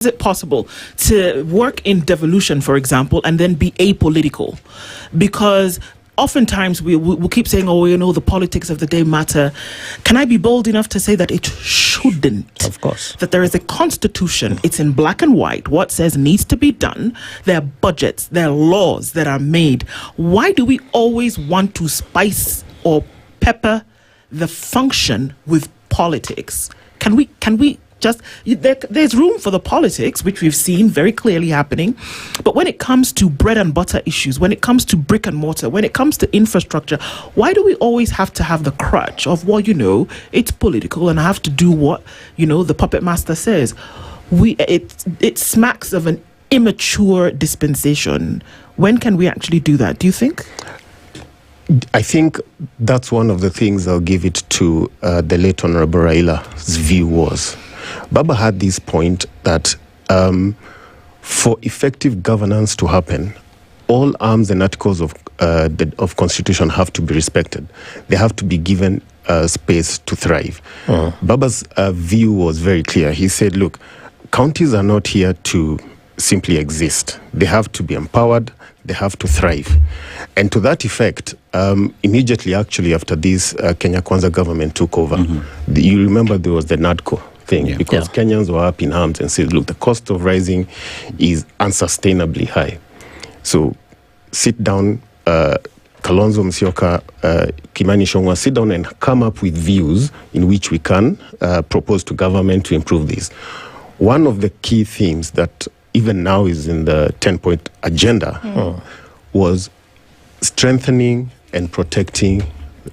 Is it possible to work in devolution, for example, and then be apolitical? Because oftentimes we'll keep saying, oh, the politics of the day matter. Can I be bold enough to say that it shouldn't? Of course. That there is a constitution, it's in black and white, what says needs to be done. There are budgets, there are laws that are made. Why do we always want to spice or pepper the function with politics? Can we just, there's room for the politics, which we've seen very clearly happening. But when it comes to bread and butter issues, when it comes to brick and mortar, when it comes to infrastructure, why do we always have to have the crutch of, well, it's political and I have to do what, the puppet master says? It smacks of an immature dispensation. When can we actually do that, do you think? I think that's one of the things I'll give it to the late Honorable Raila's view was. Baba had this point that for effective governance to happen, all arms and articles of Constitution have to be respected. They have to be given space to thrive. Baba's view was very clear. He said, look, counties are not here to simply exist. They have to be empowered. They have to thrive. And to that effect, immediately actually after this Kenya Kwanza government took over, you remember there was the NADCO thing, because Kenyans were up in arms and said, look, the cost of rising is unsustainably high. So sit down, Kalonzo Musyoka, Kimani Ichung'wah, sit down and come up with views in which we can propose to government to improve this. One of the key themes that even now is in the 10-point agenda was strengthening and protecting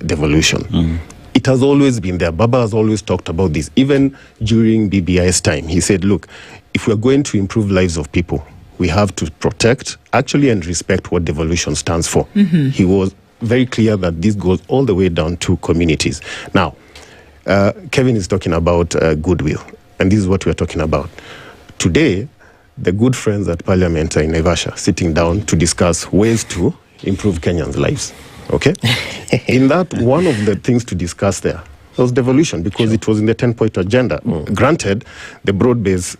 devolution. It has always been there. Baba has always talked about this. Even during BBI's time, he said, look, if we're going to improve lives of people, we have to protect, actually, and respect what devolution stands for. He was very clear that this goes all the way down to communities. Now, Kevin is talking about goodwill, and this is what we're talking about. Today, the good friends at Parliament are in Naivasha sitting down to discuss ways to improve Kenyans' lives. Okay? In that, one of the things to discuss there was devolution, because it was in the 10-point agenda. Granted, the broad-based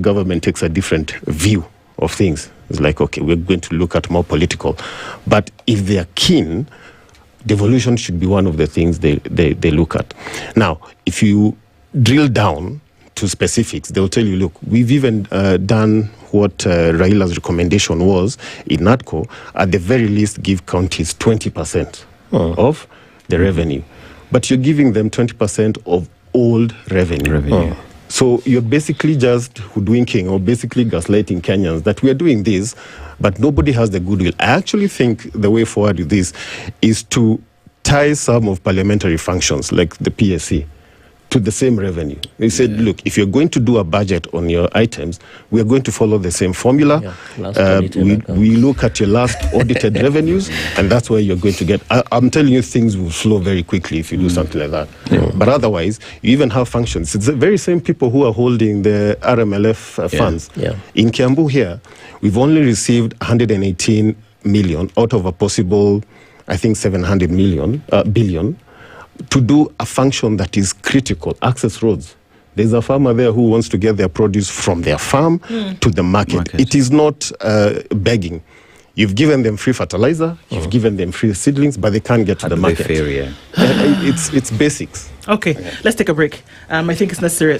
government takes a different view of things. It's like, okay, we're going to look at more political. But if they are keen, devolution should be one of the things they look at. Now, if you drill down to specifics, they'll tell you, look, we've even done what Raila's recommendation was in NADCO, at the very least give counties 20% of the revenue. But you're giving them 20% of old revenue. So you're basically just hoodwinking or basically gaslighting Kenyans that we are doing this, but nobody has the goodwill. I actually think the way forward with this is to tie some of parliamentary functions, like the PSC, to the same revenue. They said, look, if you're going to do a budget on your items, we are going to follow the same formula. We look at your last audited revenues, and that's where you're going to get. I'm telling you, things will flow very quickly if you do something like that. But otherwise, you even have functions. It's the very same people who are holding the RMLF funds. In Kiambu here, we've only received 118 million out of a possible, I think, 700 billion, to do a function that is critical, access roads. There's a farmer there who wants to get their produce from their farm to the market. It is not begging. You've given them free fertilizer, you've given them free seedlings, but they can't get to the market. Fair, it's basics. Okay, let's take a break. I think it's necessary.